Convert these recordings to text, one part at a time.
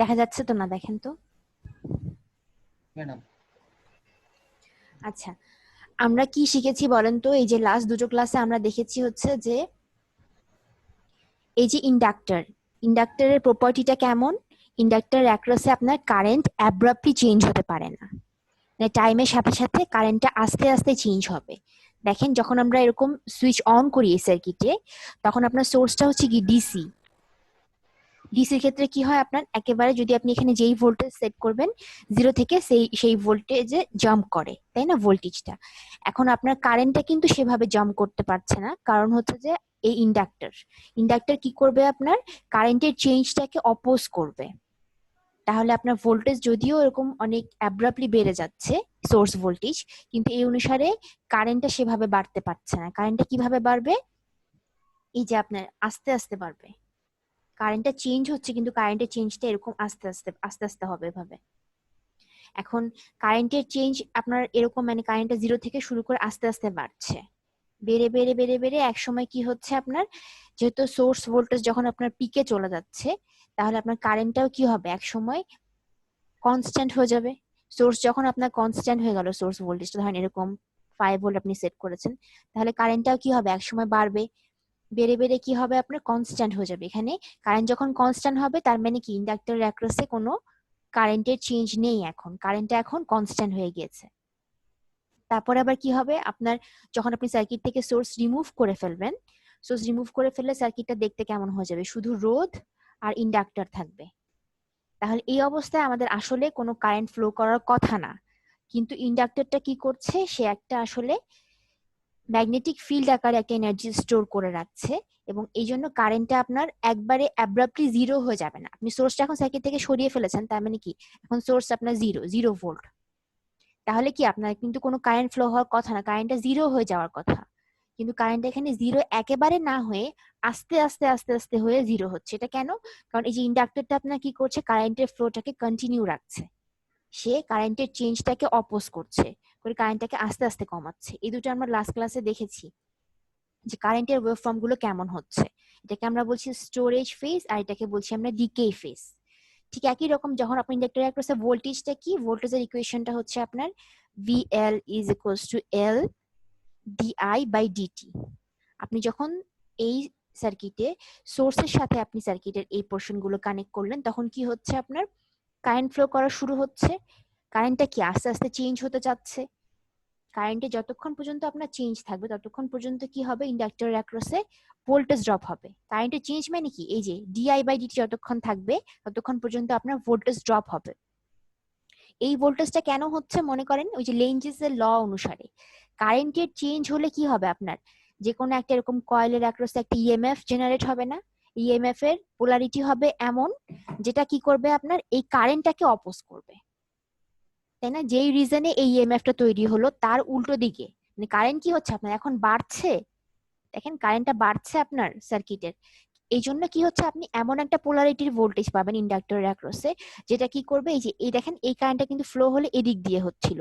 দেখা যাচ্ছে তো? না দেখেন তো। ম্যাডাম আচ্ছা, আমরা কি শিখেছি বলেন তো? এই যে লাস্ট দুটো ক্লাসে আমরা দেখেছি হচ্ছে যে এই যে ইন্ডাক্টরের প্রপার্টিটা কেমন। ইন্ডাক্টর অ্যাক্রসে আপনার কারেন্ট অ্যাব্রাপ্টলি চেঞ্জ হতে পারে না, মানে টাইমের সাথে সাথে কারেন্টটা আস্তে আস্তে চেঞ্জ হবে। দেখেন যখন আমরা এরকম সুইচ অন করি এই সার্কিটে, তখন আপনার সোর্সটা হচ্ছে কি ডিসি। ডিসির ক্ষেত্রে কি হয় আপনার, একেবারে যদি আপনি এখানে যেই ভোল্টেজ সেট করবেন, 0 থেকে সেই ভোল্টেজে জাম্প করে, তাই না, ভোল্টেজটা। এখন আপনার কারেন্টটা কিন্তু সেভাবে জাম্প করতে পারছে না, কারণ হচ্ছে যে এই ইন্ডাক্টর কি করবে, আপনার কারেন্টের চেঞ্জটাকে অপোজ করবে। তাহলে আপনার ভোল্টেজ যদিও এরকম অনেক অ্যাব্রাপ্টলি বেড়ে যাচ্ছে, সোর্স ভোল্টেজ, কিন্তু এই অনুসারে কারেন্টটা সেভাবে বাড়তে পারছে না। কারেন্টটা কিভাবে বাড়বে, এই যে আপনার আস্তে আস্তে বাড়বে। কারেন্টটা চেঞ্জ হচ্ছে, কিন্তু কারেন্টের চেঞ্জটা এরকম আস্তে আস্তে আস্তে আস্তে হবে এভাবে। এখন কারেন্টের চেঞ্জ আপনার এরকম, মানে কারেন্টটা 0 থেকে শুরু করে আস্তে আস্তে বাড়ছে, বেড়ে বেড়ে বেড়ে বেড়ে এক সময় কি হচ্ছে আপনার, যেহেতু সোর্স ভোল্টেজ যখন আপনার পিকে চলে যাচ্ছে, তাহলে আপনার কারেন্টটাও কি হবে, এক সময় কনস্ট্যান্ট হয়ে যাবে। সোর্স যখন আপনার কনস্ট্যান্ট হয়ে গেল, সোর্স ভোল্টেজটা ধরেন এরকম 5 ভোল্ট আপনি সেট করেছেন, তাহলে কারেন্টটাও কি হবে, এক সময় বাড়বে, বেড়ে বেড়ে কি হবে আপনার কনস্ট্যান্ট হয়ে যাবে। এখানে কারেন্ট যখন কনস্ট্যান্ট হবে, তার মানে কি ইন্ডাক্টরের অ্যাক্রসে কোনো কারেন্টের চেঞ্জ নেই, এখন কারেন্টটা এখন কনস্ট্যান্ট হয়ে গিয়েছে। তারপরে আবার কি হবে আপনার, যখন আপনি সার্কিট থেকে সোর্স রিমুভ করে ফেলবেন, সোর্স রিমুভ করে ফেললে সার্কিটটা দেখতে কেমন হয়ে যাবে, শুধু রোধ আর ইন্ডাক্টর থাকবে। তাহলে এই অবস্থায় আমাদের আসলে কোনো কারেন্ট ফ্লো করার কথা না, কিন্তু ইন্ডাক্টরটা কি করছে, সে একটা আসলে ম্যাগনেটিক ফিল্ড আকারে একটা এনার্জি স্টোর করে রাখছে, এবং এই জন্য কারেন্টটা আপনার একবারে অ্যাব্রাপ্টলি 0 হয়ে যাবে না। আপনি সোর্সটা এখন সার্কিট থেকে সরিয়ে ফেলেছেন, তার মানে কি এখন সোর্স আপনার 0 ভোল্ট, তাহলে কি আপনার কিন্তু কোনো কারেন্ট ফ্লো হওয়ার কথা না, কারেন্টটা 0 হয়ে যাওয়ার কথা। কিন্তু কারেন্টটা এখানে 0 একেবারে না হয়ে আস্তে আস্তে আস্তে আস্তে হয়ে 0 হচ্ছে। এটা কেন? কারণ এই যে ইন্ডাক্টরটা আপনার কি করছে, কারেন্টের ফ্লোটাকে কন্টিনিউ রাখছে, সে কারেন্টের চেঞ্জটাকে অপোজ করছে, করে কারেন্টটাকে আস্তে আস্তে কমাচ্ছে। এই দুটো আমরা লাস্ট ক্লাসে দেখেছি যে কারেন্টের ওয়েভফর্ম গুলো কেমন হচ্ছে। এটাকে আমরা বলছি স্টোরেজ ফেজ, আর এটাকে বলছি আমরা ডিকে ফেজ। ঠিক একই রকম যখন আপনি ইন্ডাক্টর অ্যাক্রসে ভোল্টেজটা কি, ভোল্টেজের ইকুয়েশনটা হচ্ছে আপনার VL is equals to L di/dt। আপনি যখন এই সার্কিটে সোর্সের সাথে আপনি সার্কিটের এই পোর্শন গুলো কানেক্ট করলেন, তখন কি হচ্ছে আপনার কারেন্ট ফ্লো করা শুরু হচ্ছে। কারেন্টটা কি আস্তে আস্তে চেঞ্জ হতে যাচ্ছে। কারেন্টে যতক্ষণ পর্যন্ত আপনার চেঞ্জ থাকবে, ততক্ষণ পর্যন্ত কি হবে, ইন্ডাক্টরের অ্যাক্রসে ভোল্টেজ ড্রপ হবে। কারেন্টের চেঞ্জ মানে কি, এই যে di/dt যতক্ষণ থাকবে, ততক্ষণ পর্যন্ত আপনার ভোল্টেজ ড্রপ হবে। এই ভোল্টেজটা কেন হচ্ছে, মনে করেন ওই যে লেঞ্জেস এর ল অনুসারে কারেন্টের চেঞ্জ হলে কি হবে আপনার, যে কোনো একটা এরকম কয়েলের অ্যাক্রসে একটা ইএমএফ জেনারেট হবে না। ইএমএফ এর পোলারিটি হবে এমন, যেটা কি করবে আপনার এই কারেন্টটাকে অপোজ করবে, তাই না। যেই রিজনে এই ইএমএফটা তৈরি হলো, তার উল্টো দিকে মানে কারেন্ট কি হচ্ছে আপনার এখন বাড়ছে। দেখেন কারেন্টটা বাড়ছে আপনার সার্কিটের, এই জন্য কি হচ্ছে, আপনি এমন একটা পোলারিটির ভোল্টেজ পাবেন ইন্ডাক্টরের অ্যাক্রসে, যেটা কি করবে, এই যে এই দেখেন এই কারেন্টটা কিন্তু ফ্লো হলে এদিক দিয়ে হচ্ছিল,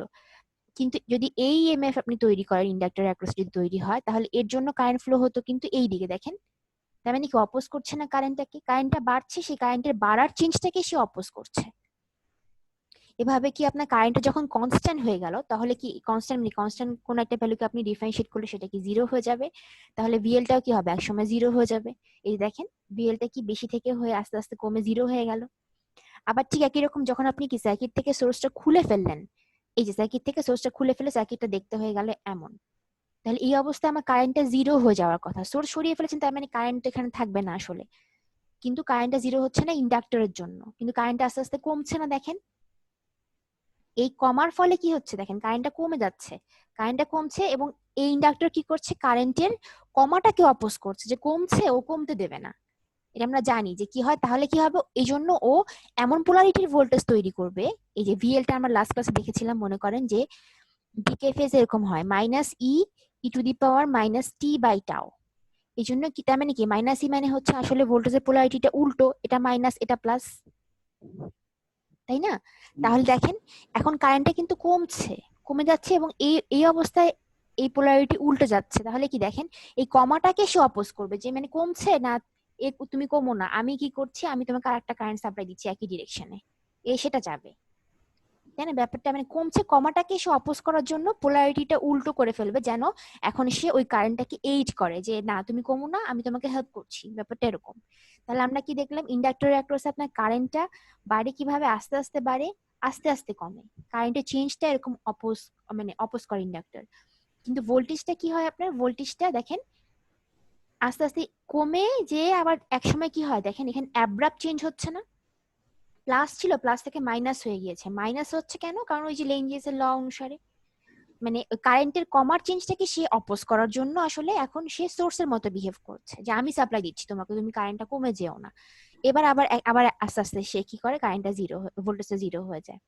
কিন্তু যদি এই ইএমএফ আপনি তৈরি করেন ইন্ডাক্টরের অ্যাক্রসে যদি তৈরি হয়, তাহলে এর জন্য কারেন্ট ফ্লো হতো কিন্তু এই দিকে। দেখেন তার মানে কি অপোজ করছে না কারেন্টটাকে, কারেন্টটা বাড়ছে, সেই কারেন্টের বাড়ার চেঞ্জটাকে সে অপোজ করছে। এভাবে কি আপনার কারেন্টটা যখন কনস্ট্যান্ট হয়ে গেল, তাহলে কি কনস্ট্যান্ট কোন একটা ভ্যালুকে আপনি ডিফারেন্সিয়েট করলে সেটা কি 0 হয়ে যাবে, তাহলে ভিএলটাও কি হবে একসময় 0 হয়ে যাবে। এই দেখেন ভিএলটা কি বেশি থেকে হয়ে আস্তে আস্তে কমে 0 হয়ে গেল। আবার ঠিক একই রকম যখন আপনি কি সার্কিট থেকে সোর্সটা খুলে ফেললেন, এই যে সার্কিট থেকে সোর্সটা খুলে ফেলে সার্কিটটা দেখতে হয়ে গেল এমন, তাহলে এই অবস্থায় আমার কারেন্টটা 0 হয়ে যাওয়ার কথা। সোর্স সরিয়ে ফেলেছেন, তার মানে কারেন্ট এখানে থাকবে না আসলে, কিন্তু কারেন্টটা 0 হচ্ছে না ইন্ডাক্টরের জন্য, কিন্তু কারেন্টটা আস্তে আস্তে কমছে না। দেখেন এই কমার ফলে কি হচ্ছে, দেখেন কারেন্টটা কমে যাচ্ছে, কারেন্টটা কমছে, এবং এই ইন্ডাক্টর কি করছে, কারেন্টের কমাটাকে অপোজ করছে, যে কমছে ও কমতে দেবে না। এটা আমরা জানি যে কি হয়, তাহলে কি হবে, এই জন্য ও এমন পোলারিটির ভোল্টেজ তৈরি করবে। এই যে ভিএলটা আমরা লাস্ট ক্লাসে দেখেছিলাম, মনে করেন যে ডিকে ফেজ এরকম হয় -e⁻t/τ। এই জন্য কি, তার মানে কি -e মানে হচ্ছে আসলে ভোল্টেজের পোলারিটিটা উল্টো, এটা মাইনাস এটা প্লাস, তাই না। তাহলে দেখেন এখন কারেন্টটা কিন্তু কমছে, কমে যাচ্ছে, এবং এই এই অবস্থায় এই পোলারিটি উল্টে যাচ্ছে। তাহলে কি দেখেন এই কমাটাকে সে অপোজ করবে, যে মানে কমছে না তুমি কমো না, আমি কি করছি, আমি তোমাকে আরেকটা কারেন্ট সাপ্লাই দিচ্ছি একই ডিরেকশনে, সেটা যাবে, তাই না? ব্যাপারটা মানে কমছে, কমাটাকে সে অপোজ করার জন্য পোলারিটিটা উল্টো করে ফেলবে, যেন এখন সে ওই কারেন্টটাকে এইড করে যে না তুমি কমো না, আমি তোমাকে হেল্প করছি, ব্যাপারটা এরকম। তাহলে আমরা কি দেখলাম, ইন্ডাক্টরের অ্যাক্রসে আপনার কারেন্টটা বাড়ে কিভাবে, আস্তে আস্তে বাড়ে, আস্তে আস্তে কমে, কারেন্টের চেঞ্জটা এরকম অপোজ, মানে অপোজ করে ইন্ডাক্টর। কিন্তু ভোল্টেজটা কি হয়, আপনার ভোল্টেজটা দেখেন আস্তে আস্তে কমে, যে আবার একসময় কি হয় দেখেন, এখানে অ্যাব্রাপ্ট চেঞ্জ হচ্ছে না, প্লাস ছিল প্লাস থেকে মাইনাস হয়ে গিয়েছে, মাইনাস হচ্ছে কেন, কারণ ওই যে লেঞ্জেসের ল অনুসারে, মানে কারেন্টের কমার চেঞ্জটাকে সে অপোজ করার জন্য আসলে এখন সে সোর্সের মতো বিহেভ করছে, যে আমি সাপ্লাই দিচ্ছি তোমাকে, তুমি কারেন্টটা কমে যেও না। এবার আবার আবার আস্তে আস্তে সে কি করে, কারেন্টটা জিরো, ভোল্টেজটা জিরো হয়ে যায়।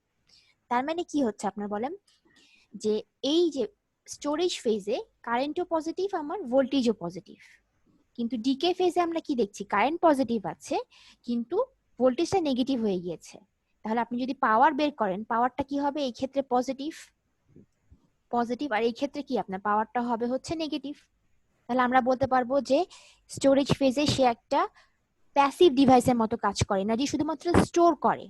তার মানে কি হচ্ছে আপনার বলেন, যে এই যে স্টোরেজ ফেজে কারেন্টও পজিটিভ, আমার ভোল্টেজও পজিটিভ, কিন্তু ডিকে ফেজে আমরা কি দেখছি, কারেন্ট পজিটিভ আছে কিন্তু ভোল্টেজটা নেগেটিভ হয়ে গিয়েছে। তাহলে আপনি যদি পাওয়ার বের করেন, পাওয়ারটা কি হবে এই ক্ষেত্রে, পজিটিভ পজিটিভ, আর এই ক্ষেত্রে কি আপনার পাওয়ারটা হবে হচ্ছে নেগেটিভ। তাহলে আমরা বলতে পারবো যে স্টোরেজ ফেজে সে একটা প্যাসিভ ডিভাইসের মতো কাজ করে, এনার্জি শুধুমাত্র স্টোর করে,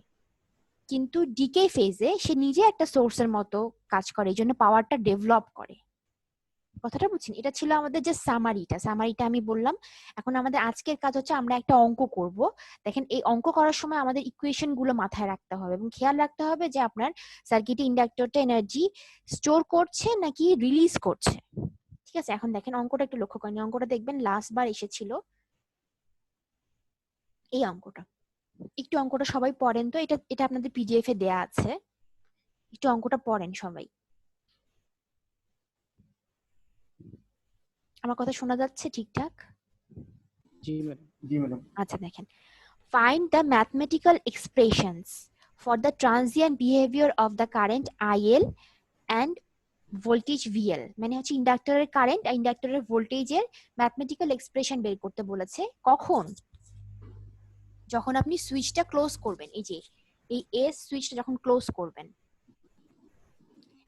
কিন্তু ডিকে ফেজে সে নিজে একটা সোর্সের মতো কাজ করে, এই জন্য পাওয়ারটা ডেভেলপ করে। কথাটা বুঝছেন? এটা ছিল আমাদের যে সামারিটা আমি বললাম। এখন আমাদের আজকের কাজ হচ্ছে আমরা একটা অঙ্ক করব। দেখেন এই অঙ্ক করার সময় আমাদের ইকুয়েশন গুলো মাথায় রাখতে হবে এবং খেয়াল রাখতে হবে যে আপনার সার্কিটে ইন্ডাক্টরটা এনার্জি স্টোর করছে নাকি রিলিজ করছে। ঠিক আছে, এখন দেখেন অঙ্কটা একটু লক্ষ্য করেন, অঙ্কটা দেখবেন লাস্ট বার এসেছিল এই অঙ্কটা। একটু অঙ্কটা সবাই পড়েন তো, এটা এটা আপনাদের পিডিএফ এ দেয়া আছে, একটু অঙ্কটা পড়েন সবাই। আমার কথা শোনা যাচ্ছে ঠিকঠাক? জি ম্যাডাম, জি ম্যাডাম। আচ্ছা দেখেন, find the mathematical expressions for the transient behavior of the current IL and voltage VL, মানে হচ্ছে ইন্ডাক্টরের কারেন্ট আর ইন্ডাক্টরের ভোল্টেজের ম্যাথমেটিক্যাল এক্সপ্রেশন বের করতে বলেছে। কখন? যখন আপনি সুইচটা ক্লোজ করবেন, এই যে এই এস সুইচটা যখন ক্লোজ করবেন।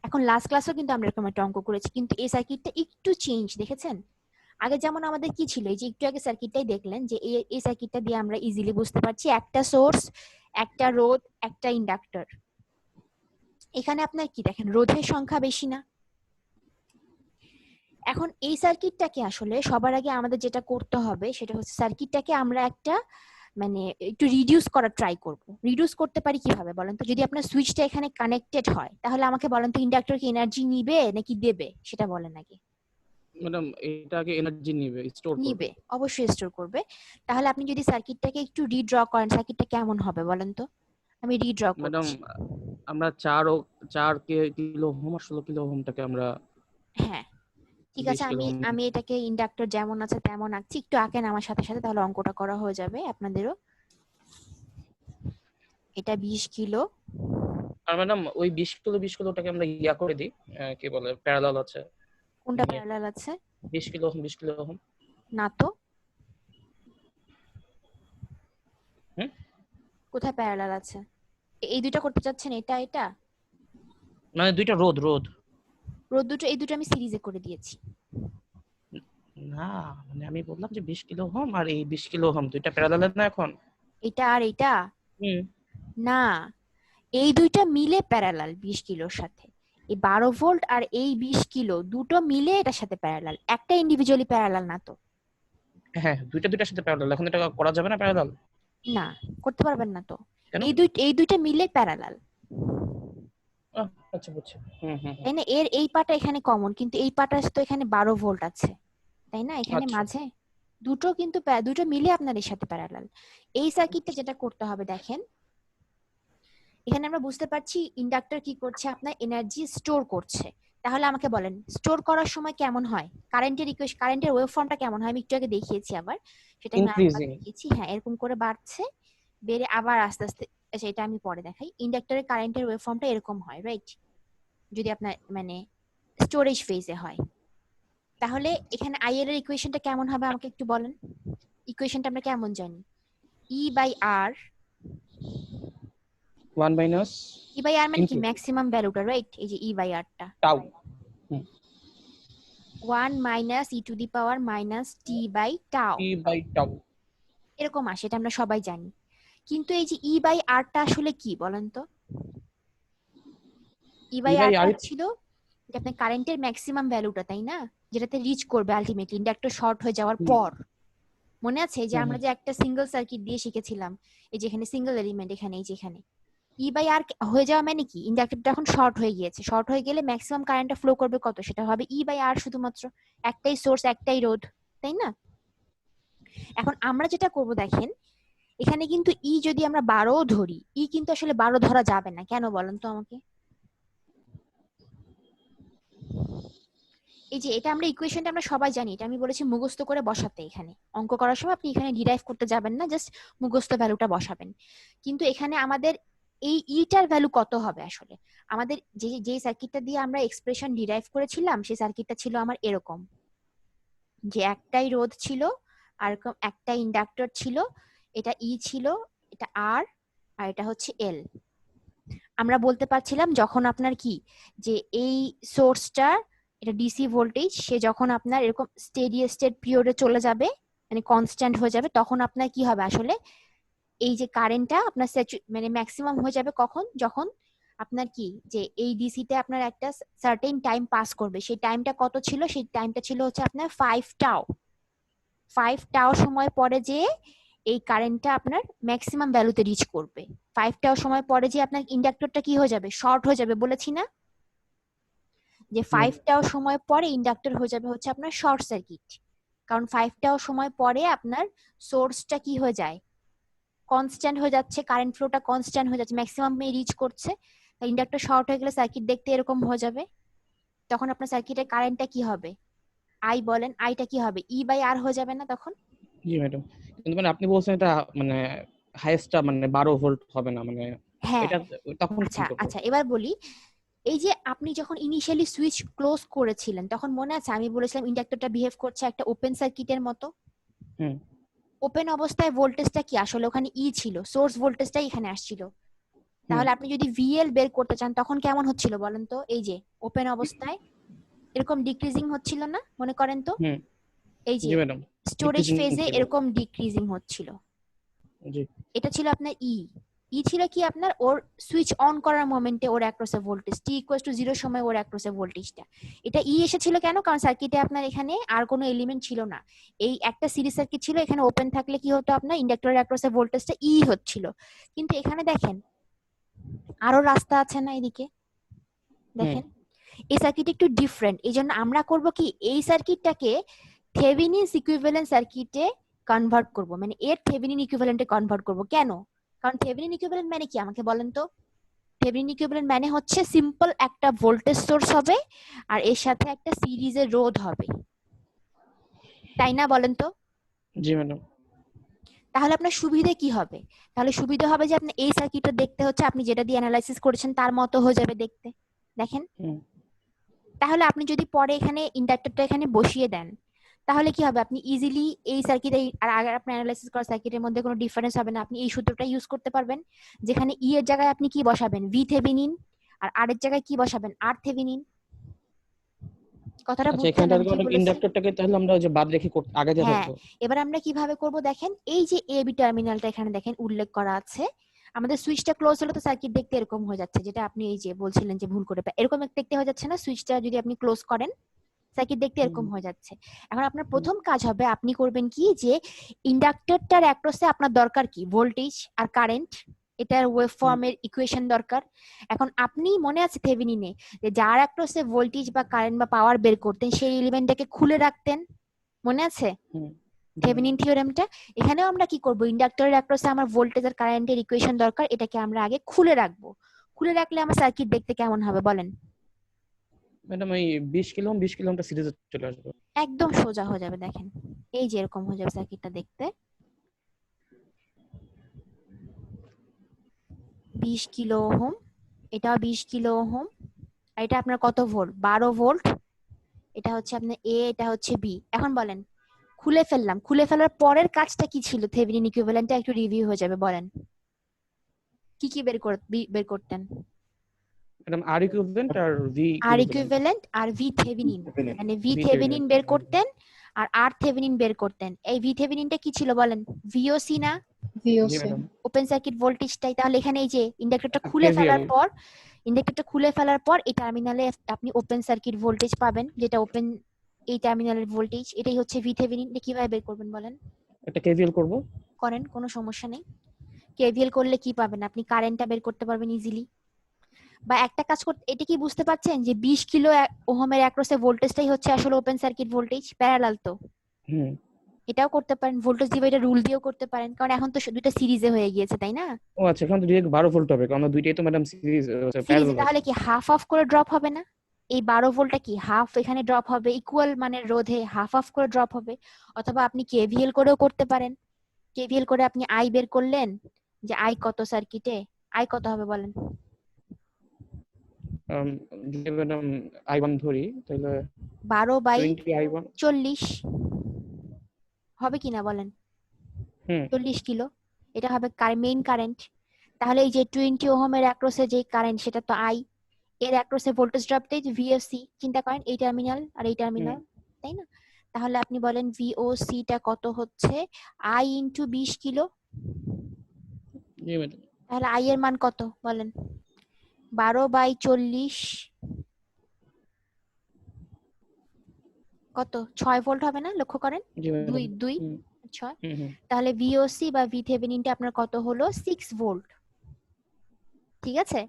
এখন লাস্ট ক্লাসেও কিন্তু আমরা এরকম একটা অঙ্ক করেছি, কিন্তু এই সার্কিটটা একটু চেঞ্জ, দেখেছেন? আগে যেমন আমাদের কি ছিল, এই যে একটু আগে সার্কিটটাই দেখলেন, যে এই সার্কিটটা দিয়ে আমরা ইজিলি বুঝতে পারছি একটা সোর্স, একটা রোধ, একটা ইন্ডাক্টর। এখানে আপনার কি দেখেন, রোধের সংখ্যা বেশি না? এখন এই সার্কিটটাকে আসলে সবার আগে আমাদের যেটা করতে হবে সেটা হচ্ছে সার্কিটটাকে আমরা একটা মানে একটু রিডিউস করার ট্রাই করব। রিডিউস করতে পারি কিভাবে বলেন তো? যদি আপনার সুইচটা এখানে কানেক্টেড হয় তাহলে আমাকে বলেন তো ইন্ডাক্টর কি এনার্জি নিবে নাকি দেবে, সেটা বলেন আগে। ম্যাডাম এটা আগে এনার্জি নিবে, স্টোর করবে। নিবে, অবশ্যই স্টোর করবে। তাহলে আপনি যদি সার্কিটটাকে একটু রিড্র করেন, সার্কিটটা কেমন হবে বলেন তো? আমি রিড্র ম্যাডাম করছি। আমরা 4 কিলো ওহম আর 16 কিলো ওহমটাকে আমরা হ্যাঁ ঠিক 20 আছে, কিলো আমি ওহম। আমি এটাকে ইন্ডাক্টর যেমন আছে তেমন আঁকছি, একটু আঁকেন আমার সাথে সাথে, তাহলে অঙ্কটা করা হয়ে যাবে আপনাদেরও। এটা 20 কিলো। আর ম্যাডাম ওই 20 কিলোটাকে আমরা ইয়া করে দিই, কি বলে প্যারালাল আছে কোনটা নিয়ে প্যারালাল আছে? 20 কিলো ওহম। না তো, হুম, কোথায় প্যারালাল আছে? এই দুটো করতে চাচ্ছেন, এটা এটা? মানে দুইটা রোধ রোধ। রোদ দুটো, এই দুটো আমি সিরিজে করে দিয়েছি। না মানে আমি বললাম যে 20 কিলো ওহম আর এই 20 কিলো ওহম দুইটা প্যারালাল না এখন? এটা আর এটা? হুম। না, এই দুইটা মিলে প্যারালাল 20 কিলোর সাথে। এই 12 ভোল্ট আর এই 20 কিলো দুটো মিলে এটার সাথে প্যারালাল, একটা ইন্ডিভিজুয়ালি প্যারালাল না তো। হ্যাঁ, দুইটার সাথে প্যারালাল। এখন এটা করা যাবে না প্যারালাল? না, করতে পারবেন না তো। কেন? এই দুইটা মিলে প্যারালাল, আচ্ছা বুঝছি। হুম হুম হুম। তাই না? এর এই পাটা এখানে কমন, কিন্তু এই পাটা তো এখানে 12 ভোল্ট আছে, তাই না? এখানে আচ্ছা। মাঝে দুটো, কিন্তু দুটো মিলে আপনার এর সাথে প্যারালাল। এই সার্কিটটা যেটা করতে হবে দেখেন, এখানে আমরা বুঝতে পারছি ইন্ডাক্টর কি করছে, আপনার এনার্জি স্টোর করছে। তাহলে আমাকে বলেন স্টোর করার সময় কেমন হয়, কারেন্টের ইকুয়েশন, কারেন্টের ওয়েভফর্মটা কেমন হয়? আমি একটু আগে দেখিয়েছি, আবার সেটা আমি আরেকবার ইনক্রিজিং। দেখিয়েছি। হ্যাঁ, এরকম করে বাড়ছে, বেড়ে আবার আস্তে আস্তে। আচ্ছা, এটা আমি পরে দেখাই। ইন্ডাক্টরের কারেন্টের ওয়েভফর্মটা এরকম হয়, রাইট? যদি আপনার মানে স্টোরেজ ফেজে হয়, তাহলে এখানে আইএল এর ইকুয়েশনটা কেমন হবে আমাকে একটু বলেন। ইকুয়েশনটা আমরা কেমন জানি? E by R. 1 minus E by R মানে কি? ইনটু ম্যাক্সিমাম ভ্যালুটা, রাইট? এই যে ই বাই আরটা tau. Hmm. 1 minus E to the power minus T by tau. T by tau. এরকম আসে, এটা আমরা সবাই জানি। কিন্তু এই যে E/R টা আসলে কি বলেন তো? E/R টা ছিল যে আপনার কারেন্টের ম্যাক্সিমাম ভ্যালুটা, তাই না, যেটাতে রিচ করবে আলটিমেটলি ইন্ডাক্টর শর্ট হয়ে যাওয়ার পর। মনে আছে যে আমরা যে একটা সিঙ্গেল সার্কিট দিয়ে শিখেছিলাম, এই যে এখানে সিঙ্গেল এলিমেন্ট, এখানে এই যে এখানে E/R হয়ে যাওয়া মানে কি, ইন্ডাক্টরটা এখন শর্ট হয়ে গিয়েছে, শর্ট হয়ে গেলে ম্যাক্সিমাম কারেন্টটা ফ্লো করবে কত, সেটা হবে E/R, শুধুমাত্র একটাই সোর্স একটাই রোধ, তাই না? এখন আমরা যেটা করব দেখেন, এখানে কিন্তু যদি আমরা 12 ধরি, কিন্তু আসলে 12 ধরা যাবে না, কেন বলেন তো আমাকে? এই যে এটা আমরা ইকুয়েশনটা আমরা সবাই জানি, এটা আমি বলেছি মুখস্থ করে বসাতে, এখানে অঙ্ক করার সময় আপনি এখানে ডিরাইভ করতে যাবেন না, জাস্ট মুখস্থ ভ্যালুটা বসাবেন। কিন্তু এখানে আমাদের এই ইটার ভ্যালু কত হবে আসলে? আমাদের যে সার্কিটটা দিয়ে আমরা এক্সপ্রেশন ডিরাইভ করেছিলাম, সেই সার্কিটটা ছিল আমার এরকম, যে একটাই রোধ ছিল আর একটা ইন্ডাক্টর ছিল, এটা ছিল, এটা আর এটা হচ্ছে এল। আমরা বলতে পারছিলাম যখন আপনার কি, যে এই সোর্সটা, এটা ডিসি ভোল্টেজ, সে যখন আপনার এরকম স্টেডি স্টেট পিরিয়ডে চলে যাবে, মানে কনস্ট্যান্ট হয়ে যাবে, তখন আপনার কি হবে আসলে, এই যে কারেন্টটা আপনার মানে ম্যাক্সিমাম হয়ে যাবে কখন, যখন আপনার কি, যে এই ডিসিতে আপনার একটা সার্টেন টাইম পাস করবে, সেই টাইমটা কত ছিল, সেই টাইমটা ছিল হচ্ছে আপনার 5 টাও। 5 টাও সময় পরে যে এই কারেন্টটা আপনার ম্যাক্সিমাম ভ্যালুতে রিচ করবে, 5 টাও সময় পরে যে আপনার ইন্ডাক্টরটা কি হয়ে যাবে, শর্ট হয়ে যাবে, বলেছি না যে 5টাও সময় পরে ইন্ডাক্টর হয়ে যাবে হচ্ছে আপনার শর্ট সার্কিট। কারণ 5টাও সময় পরে আপনার সোর্সটা কি হয়ে যায়, কনস্ট্যান্ট হয়ে যাচ্ছে, কারেন্ট ফ্লোটা কনস্ট্যান্ট হয়ে যাচ্ছে, ম্যাক্সিমাম রিচ করছে, ইন্ডাক্টর শর্ট হয়ে গেলে সার্কিট দেখতে এরকম হয়ে যাবে। তখন আপনার সার্কিটের কারেন্টটা কি হবে, আই বলেন, আইটা কি হবে, E/R হয়ে যাবে না তখন? জি ম্যাডাম, কিন্তু মানে আপনি বলছেন এটা মানে হাইয়েস্টটা মানে 12 ভোল্ট হবে না, মানে হ্যাঁ, এটা তখন কি আচ্ছা করব? আচ্ছা, এবার বলি, এই যে আপনি যখন ইনিশিয়ালি সুইচ ক্লোজ করেছিলেন, তখন মনে আছে আমি বলেছিলাম ইন্ডাক্টরটা বিহেভ করছে একটা ওপেন সার্কিটের মতো। হুম ওপেন অবস্থায় ভোল্টেজটা কি আসলে ওখানে ছিল, সোর্স ভোল্টেজটাই এখানে আসছিল। হুম তাহলে আপনি যদি VL বের করতে চান তখন কেমন হচ্ছিল বলেন তো? এই যে ওপেন অবস্থায় এরকম ডিক্রিজিং হচ্ছিল না, মনে করেন তো? হুম এই যে জি ম্যাডাম, স্টোরেজ ডিক্রিজিং ফেজে ছিল। এরকম ডিক্রিজিং হচ্ছিল, জি এটা ছিল আপনার ছিল কি আপনার ওর সুইচ অন করার মোমেন্টে ওর অ্যাক্রসে ভোল্টেজ, T=0 সময় ওর অ্যাক্রসে ভোল্টেজটা। এটা এসেছিল কেন, কারণ সার্কিটে আপনার এখানে আর কোনো এলিমেন্ট ছিল না, এই একটা সিরিজ সার্কিট ছিল, এখানে ওপেন থাকলে কি হতো, আপনার ইন্ডাক্টরের অ্যাক্রসে ভোল্টেজটা হচ্ছিল। কিন্তু এখানে দেখেন আরো রাস্তা আছে না এদিকে, হুম দেখেন এই সার্কিট একটু ডিফারেন্ট, এই জন্য আমরা করব কি, এই সার্কিটটাকে থেভেনিনস ইকুইভ্যালেন্ট সার্কিটে কনভার্ট করব, মানে এর থেভেনিন ইকুইভ্যালেন্টে কনভার্ট করব। কেন? কারণ থেভেনিন ইকুইভ্যালেন্ট মানে কি আমাকে বলেন তো? থেভেনিন ইকুইভ্যালেন্ট মানে হচ্ছে সিম্পল একটা ভোল্টেজ সোর্স হবে আর এর সাথে একটা সিরিজের রোধ হবে, তাই না বলেন তো? জি ম্যাডাম। তাহলে আপনার সুবিধা কি হবে? তাহলে সুবিধা হবে যে আপনি এই সার্কিটটা দেখতে হচ্ছে আপনি যেটা দিয়ে অ্যানালাইসিস করেছেন তার মতো হয়ে যাবে দেখতে, দেখেন। হুম তাহলে আপনি যদি পরে এখানে ইন্ডাক্টরটা এখানে বসিয়ে দেন, তাহলে কি হবে, আপনি ইজিলি এই সার্কিট আর আগে আপনি অ্যানালাইসিস করা সার্কিটের মধ্যে কোনো ডিফারেন্স হবে না, আপনি এই সূত্রটা ইউজ করতে পারবেন, যেখানে এর জায়গায় আপনি কি বসাবেন, ভি থেভেনিন, আর আর এর জায়গায় কি বসাবেন, আর থেভেনিন। কথাটা আচ্ছা, বুঝছেন এখানটার আমি কি বলেছি? ইন্ডাক্টরটাকে তাহলে আমরা ওই যে বাদ রেখে আগে হ্যাঁ, থাকবো। এবার আমরা কিভাবে করব দেখেন, এই যে এ বি টার্মিনালটা এখানে দেখেন উল্লেখ করা আছে, আমাদের সুইচটা ক্লোজ হলে তো সার্কিট দেখতে এরকম হয়ে যাচ্ছে, যেটা আপনি এই যে বলছিলেন যে ভুল করে, এরকম একটা দেখতে হয়ে যাচ্ছে না, সুইচটা যদি আপনি ক্লোজ করেন সার্কিট দেখতে এরকম হয়ে যাচ্ছে। এখন আপনার প্রথম কাজ হবে, আপনি করবেন কি, যে ইন্ডাক্টরটার অ্যাক্রসে আপনার দরকার কি, ভোল্টেজ আর কারেন্ট, এটার ওয়েভ ফর্মের ইকুয়েশন দরকার। এখন আপনি মনে আছে থেভেনিনে যে যার অ্যাক্রসে ভোল্টেজ বা কারেন্ট বা পাওয়ার বের করতেন সেই এলিমেন্টটাকে খুলে রাখতেন, মনে আছে থেভেনিন থিওরেমটা? এখানেও আমরা কি করব, ইন্ডাক্টরের অ্যাক্রসে আমার ভোল্টেজ আর কারেন্টের ইকুয়েশন দরকার, এটাকে আমরা আগে খুলে রাখবো। খুলে রাখলে আমার সার্কিট দেখতে কেমন হবে বলেন? ম্যাডাম এই 20 কিলোমিটার সিরিজে চলে আসবে। একদম সোজা হয়ে যাবে, দেখেন এই যে এরকম হয়ে যাবে সার্কিটটা দেখতে। 20 কিলো ওহম, এটাও 20 কিলো ওহম, আর এটা আপনার কত ভোল্ট, 12 ভোল্ট। এটা হচ্ছে আপনার এ, এটা হচ্ছে বি। এখন বলেন, খুলে ফেললাম, খুলে ফেলার পরের কাজটা কি ছিল, থেভেনিন ইকুইভ্যালেন্টটা একটু রিভিউ হয়ে যাবে, বলেন কি কি বের করতেন? ম্যাডাম আর ইকুইভ্যালেন্ট আর ভি আর ইকুইভ্যালেন্ট। ইকুইভ্যালেন্ট আর ভি থেভেনিন, মানে ভি ভি থেভেনিন বের করতেন, আর আর থেভেনিন বের করতেন। এই ভি থেভেনিনটা কি ছিল বলেন? ভিওসি না? জি VOC ম্যাডাম। ওপেন সার্কিট ভোল্টেজটাই। তাহলে এখানে এই যে ইন্ডাক্টরটা KVL। খুলে ফেলার পর এই টার্মিনালে আপনি ওপেন সার্কিট ভোল্টেজ পাবেন, যেটা ওপেন এই টার্মিনালের ভোল্টেজ, এটাই হচ্ছে ভি থেভেনিন। এটা কিভাবে বের করবেন বলেন? এটা KVL করব। করেন, কোনো সমস্যা নেই। কেভিএল করলে কি পাবেন? আপনি কারেন্টটা বের করতে পারবেন ইজিলি। বা একটা কাজ করতে, এটা কি বুঝতে পারছেন যে 20 কিলো ওহমের অ্যাক্রসে ভোল্টেজটাই হচ্ছে আসলে ওপেন সার্কিট ভোল্টেজ, প্যারালাল তো। হুম। এটাও করতে পারেন, ভোল্টেজ ডিভাইডার রুল দিয়েও করতে পারেন, কারণ এখন তো দুইটা সিরিজে হয়ে গিয়েছে, তাই না? ও আচ্ছা, এখন তো ডিরেক্ট 12 ভোল্ট হবে কারণ দুইটাই তো ম্যাডাম সিরিজ সিরিজে, প্যারালাল আছে। তাহলে কি হাফ অফ করে ড্রপ হবে না? এই 12 ভোল্টটা কি হাফ এখানে ড্রপ হবে, ইকুয়াল মানে রোধে হাফ অফ করে ড্রপ হবে। অথবা আপনি কেভিএল করেও করতে পারেন। কেভিএল করে আপনি আই বের করলেন, যে আই কত সার্কিটে, আই কত হবে বলেন? যদি ম্যাডাম I1 ধরি তাহলে 12/40 20 I1 হবে কিনা বলেন? হুম 40 কিলো, এটা হবে মেইন কারেন্ট। তাহলে এই যে 20 ওহমের অ্যাক্রসে যে কারেন্ট, সেটা তো আই, এর অ্যাক্রসে ভোল্টেজ ড্রপটাই ভিওসি। চিন্তা করেন এই টার্মিনাল আর এই টার্মিনাল, তাই না? তাহলে আপনি বলেন ভিওসি টা কত হচ্ছে? I into 20 kilo. G madam. তাহলে আই এর মান কত বলেন? 12/40 কত? 6 ভোল্ট হবে না? লক্ষ্য করেন, জি ম্যাডাম। 2 হুম 6। হুম হুম। তাহলে ভিওসি বা ভি থেভেনিনটা আপনার কত হলো? 6 ভোল্ট। ঠিক আছে,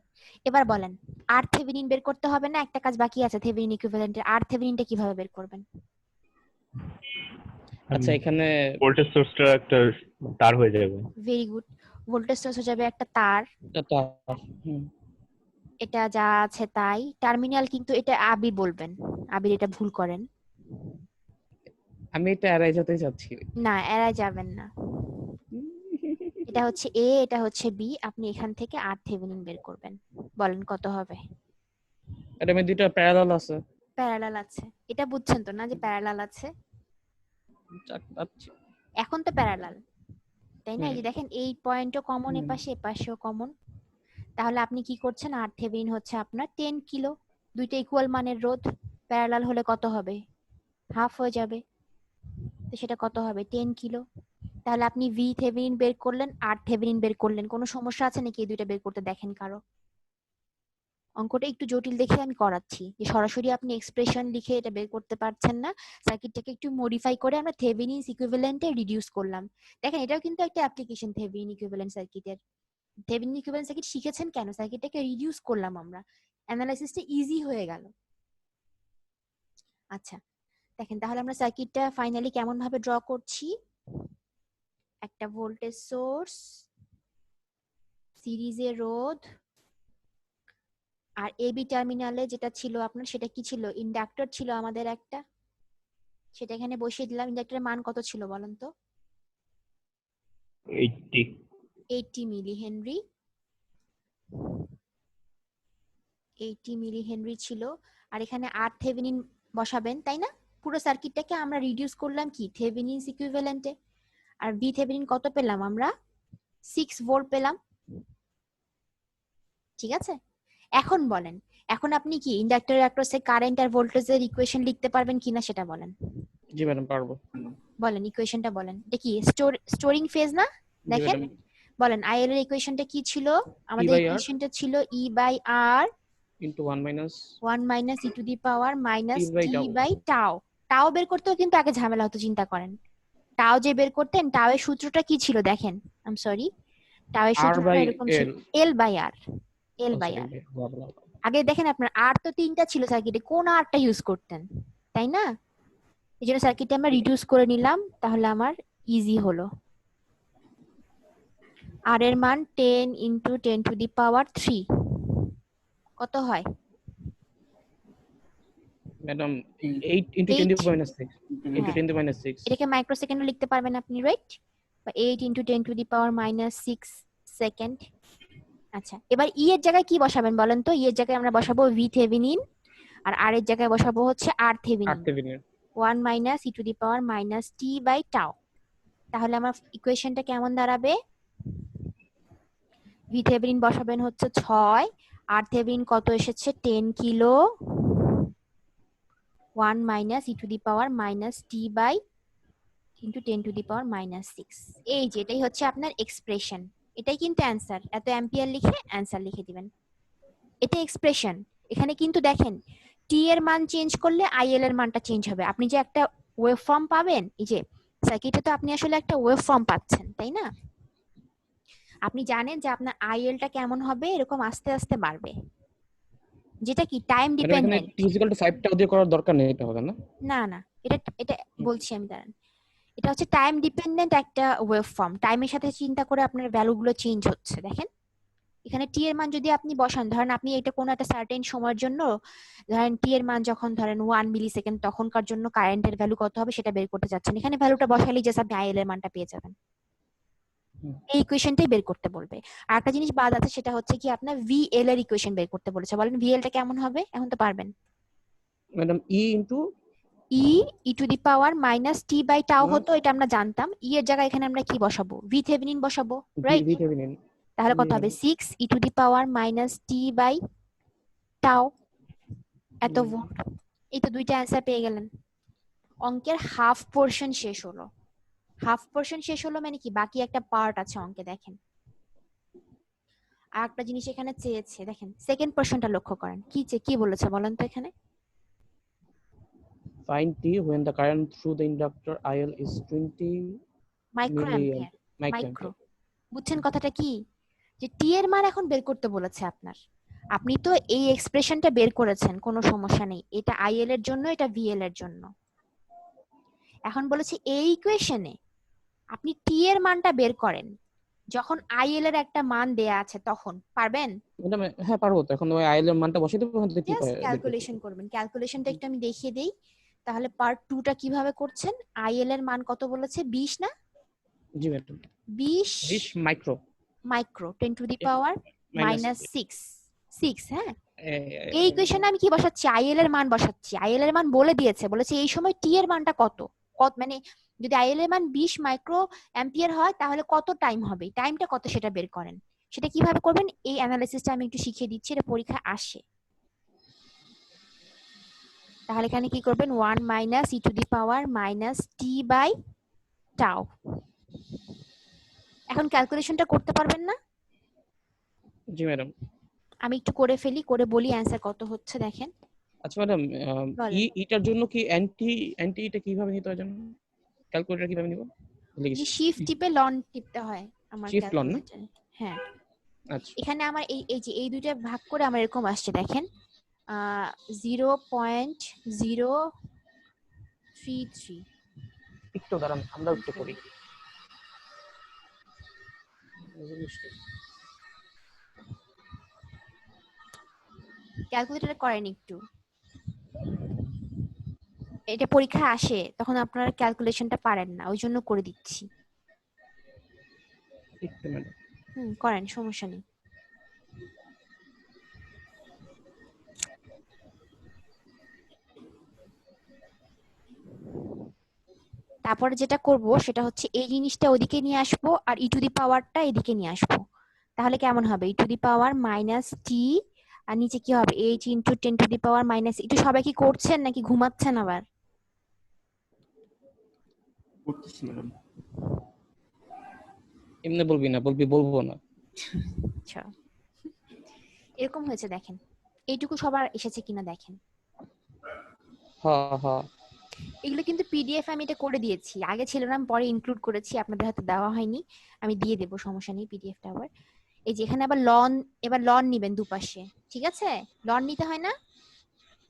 এবার বলেন আর থেভেনিন বের করতে হবে না? একটা কাজ বাকি আছে থেভেনিন ইকুইভ্যালেন্টের। আর থেভেনিনটা কিভাবে বের করবেন? আচ্ছা, এখানে ভোল্টেজ সোর্সটা একটা তার হয়ে যাবে। ভেরি গুড, ভোল্টেজ সোর্স হয়ে যাবে একটা তার। হুম এটা যা আছে তাই। টার্মিনাল কিন্তু এটা আবির বলবেন, আবির এটা ভুল করেন। আমি এটা এড়াই যেতে চাচ্ছি। না, এড়ায় যাবেন না। এটা হচ্ছে এ, এটা হচ্ছে বি, আপনি এখান থেকে আর থেভেনিন বের করবেন। বলেন কত হবে? এটা আমি দুইটা প্যারালাল আছে। প্যারালাল আছে, এটা বুঝছেন তো না যে প্যারালাল আছে? আচ্ছা। এখন তো প্যারালাল, তাই না? এই হুম যে দেখেন এই পয়েন্টও কমন, হুম। এপাশে এপাশেও কমন। তাহলে আপনি কি করছেন? আর থেভেনিন হচ্ছে আপনার 10 কিলো। দুইটা ইকুয়াল মানের রোধ, প্যারালাল হলে কত হবে? হাফ হয়ে যাবে। তো সেটা কত হবে? 10 কিলো। তাহলে আপনি ভি থেভেনিন বের করলেন, আর থেভেনিন বের করলেন। কোনো সমস্যা আছে নাকি এই দুইটা বের করতে? দেখেন কারো? অঙ্কটা একটু জটিল দেখে আমি করাচ্ছি, যে সরাসরি আপনি এক্সপ্রেশন লিখে এটা বের করতে পারছেন না। সার্কিটটাকে একটু মডিফাই করে আমরা থেভেনিনস ইকুইভ্যালেন্টে রিডিউস করলাম। দেখেন এটাও কিন্তু একটা অ্যাপ্লিকেশন থেভেনিন ইকুইভ্যালেন্ট সার্কিটের। থেভেনিন ইকুইভ্যালেন্ট সার্কিট শিখেছেন কেন? সার্কিটটাকে রিডিউস করলাম আমরা, অ্যানালাইসিসটা ইজি হয়ে গেল। আচ্ছা, দেখেন তাহলে আমরা সার্কিটটা ফাইনালি কেমন ভাবে ড্র করছি। একটা ভোল্টেজ সোর্স, সিরিজে রোধ, আর এবি টার্মিনালে যেটা ছিল আপনার, সেটা কি ছিল? ইন্ডাক্টর ছিল আমাদের একটা, সেটা এখানে বসিয়ে দিলাম। ইন্ডাক্টরের মান কত ছিল বলেন তো? 80 80 মিলি হেনরি। 80 মিলি হেনরি ছিল। আর এখানে আর থেভেনিন বসাবেন, তাই না? পুরো সার্কিটটাকে আমরা রিডিউস করলাম কি থেভেনিনস ইকুইভ্যালেন্টে। আর ভি থেভেনিন কত পেলাম আমরা? 6 ভোল্ট পেলাম। ঠিক আছে, এখন বলেন, এখন আপনি কি ইন্ডাক্টরের অ্যাক্রসে কারেন্ট আর ভোল্টেজের ইকুয়েশন লিখতে পারবেন কিনা সেটা বলেন। জি ম্যাডাম পারবো। বলেন ইকুয়েশনটা বলেন। এটা কি স্টোরিং ফেজ না? জি দেখেন, ম্যাডাম। বলেন আইএল এর ইকুয়েশনটা কি ছিল? E আমাদের by R ইকুয়েশনটা ছিল E by R into 1 minus 1 minus E to the power minus T by T tau। By tau. Tau বের করতেও কিন্তু আগে ঝামেলা হতো, চিন্তা করেন। টাও যে বের করতেন, টাও এর সূত্রটা কি ছিল দেখেন। আই এম সরি, টাও এর R সূত্রটা by এরকম ছিল, L। L by R. L by sorry R. blah blah। আগে দেখেন আপনার আর তো 3টা ছিল সার্কিটে, কোন আরটা ইউজ করতেন, তাই না? এই জন্য সার্কিটটা আমরা রিডিউস করে নিলাম, তাহলে আমার ইজি হলো। আর এর মান 10 ইন্টু 10 টু দি পাওয়ার 3 কত হয়? Madam 8 into 10 to 8। the minus 6 into হ্যাঁ, 10 to the minus 6। এটাকে মাইক্রোসেকেন্ডে লিখতে পারবেন আপনি, রাইট? বা 8 into 10 to the power minus 6 second. আচ্ছা, এবার ই এর জায়গায় কি বসাবেন বলেন তো? ই এর জায়গায় আমরা বসাবো ভি থেভেনিন, আর আর এর জায়গায় বসাবো হচ্ছে আর Thevenin. 8 Thevenin. 1 minus E to the power minus T by tau. তাহলে আমার ইকুয়েশনটা কেমন দাঁড়াবে? ভি থেভেনিন বসাবেন হচ্ছে 6, আর থেভেনিন কত এসেছে? 10 kilo, 1 minus E to the power minus T by into 10 to the power minus 6। এই যে এটাই হচ্ছে আপনার এক্সপ্রেশন, এটাই কিন্তু অ্যান্সার। এত অ্যাম্পিয়ার লিখে অ্যান্সার লিখে দিবেন, এটা এক্সপ্রেশন। এখানে কিন্তু দেখেন টি এর মান চেঞ্জ করলে আইএল এর মানটা চেঞ্জ হবে। আপনি যে একটা ওয়েভ ফর্ম পাবেন, এই যে সার্কিটে তো আপনি আসলে একটা ওয়েভ ফর্ম পাচ্ছেন, তাই না? আপনি জানেন যে আপনার আইএলটা কেমন হবে, এরকম আস্তে আস্তে বাড়বে, যেটা কি টাইম ম্যাডাম এখানে ডিপেন্ডেন্ট। t = 5 টাও দিয়ে করার দরকার নেই, এটা হবে না? না না, এটা এটা বলছি আমি, দাঁড়ান। এটা হচ্ছে টাইম ডিপেন্ডেন্ট একটা ওয়েভ ফর্ম, টাইমের সাথে চিন্তা করে আপনার ভ্যালুগুলো চেঞ্জ হচ্ছে। দেখেন এখানে টি এর মান যদি আপনি বসান, ধরেন আপনি এটা কোনো একটা সার্টেন সময়ের জন্য, ধরেন টি এর মান যখন ধরেন 1 মিলি সেকেন্ড, তখনকার জন্য কারেন্টের ভ্যালু কত হবে সেটা বের করতে চাচ্ছেন, এখানে ভ্যালুটা বসালেই জাস্ট আপনি আইএল এর মানটা পেয়ে যাবেন। এই ইকুয়েশনটাই বের করতে বলবে। আর একটা জিনিস বাদ আছে, সেটা হচ্ছে কি আপনার ভিএল এর ইকুয়েশন বের করতে বলেছে। বলেন ভিএল টা কেমন হবে, এখন তো পারবেন। Madam e into e to the power minus T by tau হতো, এটা আমরা জানতাম। এর জায়গায় এখানে আমরা কি বসাবো, ভি থেভেনিন বসাবো, রাইট? v Thevenin. তাহলে কত হবে, 6 E to the power minus T by tau, এত ভোল্ট। এই তো দুইটা অ্যান্সার পেয়ে গেলেন। অঙ্কের হাফ পোর্শন শেষ হলো। হাফ পোর্শন শেষ হলো মানে কি, বাকি একটা পার্ট আছে অঙ্কে। দেখেন আর একটা জিনিস এখানে চেয়েছে, দেখেন সেকেন্ড পোর্শনটা লক্ষ্য করেন, কি বলেছে বলেন তো এখানে। Find t when the current through the inductor IL is 20 micro ampere, micro. microampere. বুঝছেন কথাটা কি, যে টি এর মান এখন বের করতে বলেছে আপনার। আপনি তো এই এক্সপ্রেশনটা বের করেছেন, কোনো সমস্যা নেই, এটা আইএল এর জন্য, এটা ভিএল এর জন্য। এখন বলেছে এই ইকুয়েশনে আপনি টি এর মানটা বের করেন যখন আইএল এর একটা মান দেয়া আছে, তখন পারবেন? ম্যাডাম হ্যাঁ পারবো তো, এখন ওই IL এর মানটা বসিয়ে দেবো, ওখান থেকে জাস্ট ক্যালকুলেশন করবেন। ক্যালকুলেশনটা একটু আমি দেখিয়ে দেই। তাহলে পার্ট 2 টা কিভাবে করছেন, আইএল এর মান কত বলেছে, 20 না? জি madam 20 micro micro 10 to the power minus 6। হ্যাঁ, এই এই ইকুয়েশনে আমি কি বসাচ্ছি, আইএল এর মান বসাচ্ছি। আইএল এর মান বলে দিয়েছে, বলেছে এই সময় টি এর মানটা কত, মানে যদি আইএল এর মান 20 মাইক্রো অ্যাম্পিয়ার হয় তাহলে কত টাইম হবে, টাইমটা কত সেটা বের করেন। সেটা কিভাবে করবেন, এই অ্যানালিসিসটা আমি একটু শিখিয়ে দিচ্ছি, এটা পরীক্ষায় আসে। তাহলে এখানে কি করবেন, 1 minus E to the power minus T by tau. এখন ক্যালকুলেশনটা করতে পারবেন না? জি ম্যাডাম। আমি একটু করে ফেলি, করে বলি অ্যান্সার কত হচ্ছে, দেখেন। আচ্ছা ম্যাডাম, বলেন। এটার জন্য কি অ্যান্টি এটা কিভাবে নিতে হয় জানেন? ক্যালকুলেটর কিভাবে নিব? ভুলে যে গেছি। শিফট টিপে লন টিপতে হয় আমার শিফট লন না? ক্যালকুলেটরে। হ্যাঁ, আচ্ছা এখানে আমার এই যে এই দুইটা ভাগ করে আমার এরকম আসছে, দেখেন 0.033। একটু দাঁড়ান, আমরা একটু করি। ক্যালকুলেটরে করেন একটু, এটা পরীক্ষা আসে, তখন আপনারা ক্যালকুলেশনটা পারেন না, ওই জন্য করে দিচ্ছি। একটু ম্যাডাম। করেন, সমস্যা নেই। তারপরে যেটা করব সেটা হচ্ছে এই জিনিসটা ওদিকে নিয়ে আসবো, আর ই টু দি পাওয়ারটা এদিকে নিয়ে আসবো। তাহলে কেমন হবে, ই টু দি পাওয়ার মাইনাস টি, আর নিচে কি হবে, H into 10 to the power minus. একটু সবাই কি করছেন নাকি ঘুমাচ্ছেন আবার? করতেছি ম্যাডাম। এমনি বলবি না, বলবো না। আচ্ছা, এরকম হয়েছে, দেখেন এইটুকু সবার এসেছে কিনা দেখেন। হ্যাঁ হ্যাঁ এগুলো কিন্তু পিডিএফ আমি এটা করে দিয়েছি, আগে ছিল না, আমি পরে ইনক্লুড করেছি, আপনাদের হাতে দেওয়া হয়নি, আমি দিয়ে দেবো, সমস্যা নেই পিডিএফটা আবার। এই যে এখানে আবার লন, এবার লন নিবেন দুপাশে, ঠিক আছে? লন নিতে হয় না,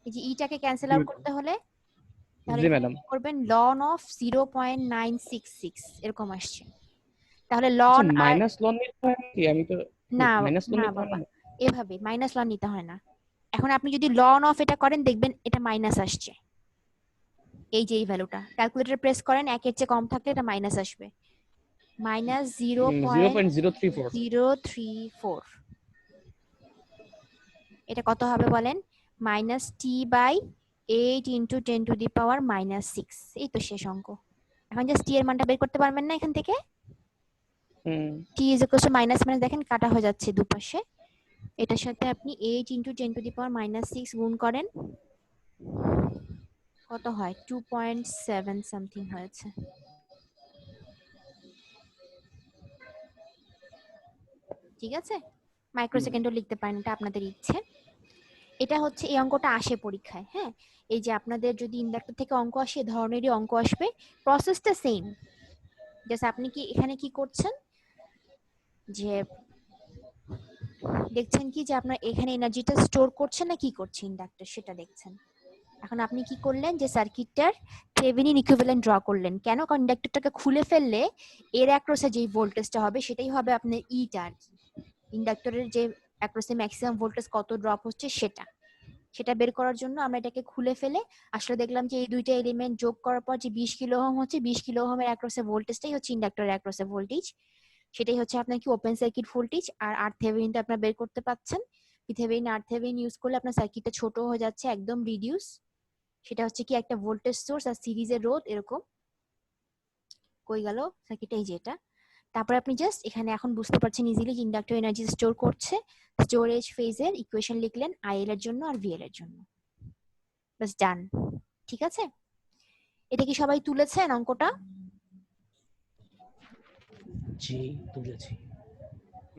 এই যে ইটাকে ক্যান্সেল আউট করতে হলে, তাহলে জি ম্যাডাম। করবেন লন অফ 0.966 এরকম আসছে। তাহলে আচ্ছা লন আর মাইনাস লন নিতে হয় কি? আমি তো না, মাইনাস লন না নিতে হয় বাবা, না। এভাবে মাইনাস লন নিতে হয় না। এখন আপনি যদি লন অফ এটা করেন, দেখবেন এটা মাইনাস আসছে, এই যে এই ভ্যালুটা ক্যালকুলেটর প্রেস করেন, একের চেয়ে কম থাকলে এটা মাইনাস আসবে, মাইনাস 0.034। 0.034। এটা কত হবে বলেন, minus T by 8 into 10 to the power minus 6। এই তো শেষ অঙ্ক। এখন জাস্ট টি এর মানটা বের করতে পারবেন না এখান থেকে, T is equal to minus minus, দেখেন কাটা হয়ে যাচ্ছে দুপাশে, এটার সাথে আপনি 8 into 10 to the power minus 6 গুণ করেন, কত হয় 2.7 সামথিং হয়েছে। ঠিক আছে, মাইক্রোসেকেন্ডও লিখতে পারেন, এটা আপনাদের ইচ্ছে। এটা হচ্ছে এই অঙ্কটা আসে পরীক্ষায়। হ্যাঁ, এই যে আপনাদের যদি ইন্ডাক্টর থেকে অঙ্ক আসে এ ধরনেরই অঙ্ক আসবে, প্রসেসটা সেম। জাস্ট আপনি কি এখানে কি করছেন যে দেখছেন কি যে আপনার এখানে এনার্জিটা স্টোর করছে না কি করছে ইন্ডাক্টর সেটা দেখছেন। এখন আপনি কি করলেন যে সার্কিটটার থেভেনিন ইকুইভ্যালেন্ট ড্র করলেন। কেন? কারণ ইন্ডাক্টরটাকে খুলে ফেললে এর অ্যাক্রসে যেই ভোল্টেজটা হবে সেটাই হবে আপনার ইটা আর কি। ইন্ডাক্টরের যে অ্যাক্রসে ম্যাক্সিমাম ভোল্টেজ কত ড্রপ হচ্ছে সেটা বের করার জন্য আমরা এটাকে খুলে ফেলে আসলে দেখলাম যে এই দুইটা এলিমেন্ট যোগ করার পর যে 20 কিলো ওহম হচ্ছে, 20 কিলো ওহমের অ্যাক্রসে ভোল্টেজটাই হচ্ছে ইন্ডাক্টরের অ্যাক্রসে ভোল্টেজ। সেটাই হচ্ছে আপনার কি ওপেন সার্কিট ভোল্টেজ। আর RThevenin আপনারা বের করতে পাচ্ছেন। VThevenin RThevenin ইউজ করলে আপনার সার্কিটটা ছোট হয়ে যাচ্ছে, একদম রিডিউস। সেটা হচ্ছে কি একটা ভোল্টেজ সোর্স আর সিরিজের রোধ এরকম। কই গেল সার্কিটটা? এই যে এটা। তারপরে আপনি জাস্ট এখানে এখন বুঝতে পারছেন ইজিলি যে ইন্ডাক্টর এনার্জি স্টোর করছে। স্টোরেজ ফেজের ইকুয়েশন লিখলেন IL এর জন্য আর VL এর জন্য, বাস ডান। ঠিক আছে, এটা কি সবাই তুলেছেন অঙ্কটা? জি তুলেছি।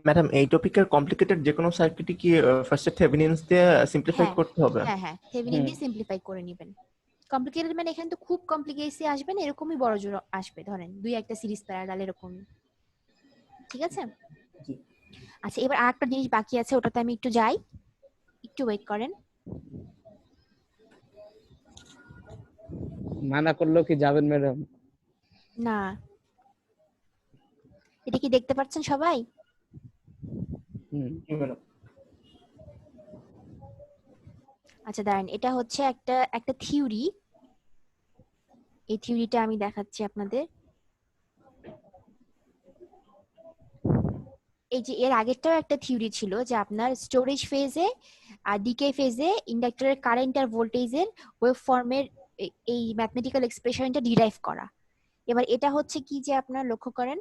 ম্যাডাম এই টপিকের কমপ্লিকেটেড যে কোনো সার্কিটই কি ফার্স্টে থেভেনিনস দিয়ে সিম্পলিফাই হ্যাঁ করতে হবে? হ্যাঁ হ্যাঁ, থেভেনিন দিয়ে সিম্পলিফাই করে নেবেন। কমপ্লিকেটেড মানে এখানে তো খুব কমপ্লিকেসি আসবে না, এরকমই বড় জোর আসবে, ধরেন দুই একটা সিরিজ প্যারালাল এরকম। ঠিক আছে, জি। আচ্ছা এবার আরেকটা জিনিস বাকি আছে, ওটাতে আমি একটু যাই, একটু ওয়েট করেন। মানা করলেও কি যাবেন ম্যাডাম? না, এটা কি দেখতে পাচ্ছেন সবাই? জি ম্যাডাম। আচ্ছা দাঁড়ান, এটা হচ্ছে একটা একটা থিওরি। এই থিওরিটা আমি দেখাচ্ছি আপনাদের। এই যে এর আগেরটাও একটা থিওরি ছিল যে আপনার স্টোরেজ ফেজে আর ডিকে ফেজে ইন্ডাক্টরের কারেন্ট আর ভোল্টেজের ওয়েভ ফর্মের এই ম্যাথমেটিক্যাল এক্সপ্রেশনটা ডিরাইভ করা। এবার এটা হচ্ছে কি যে আপনারা লক্ষ্য করেন,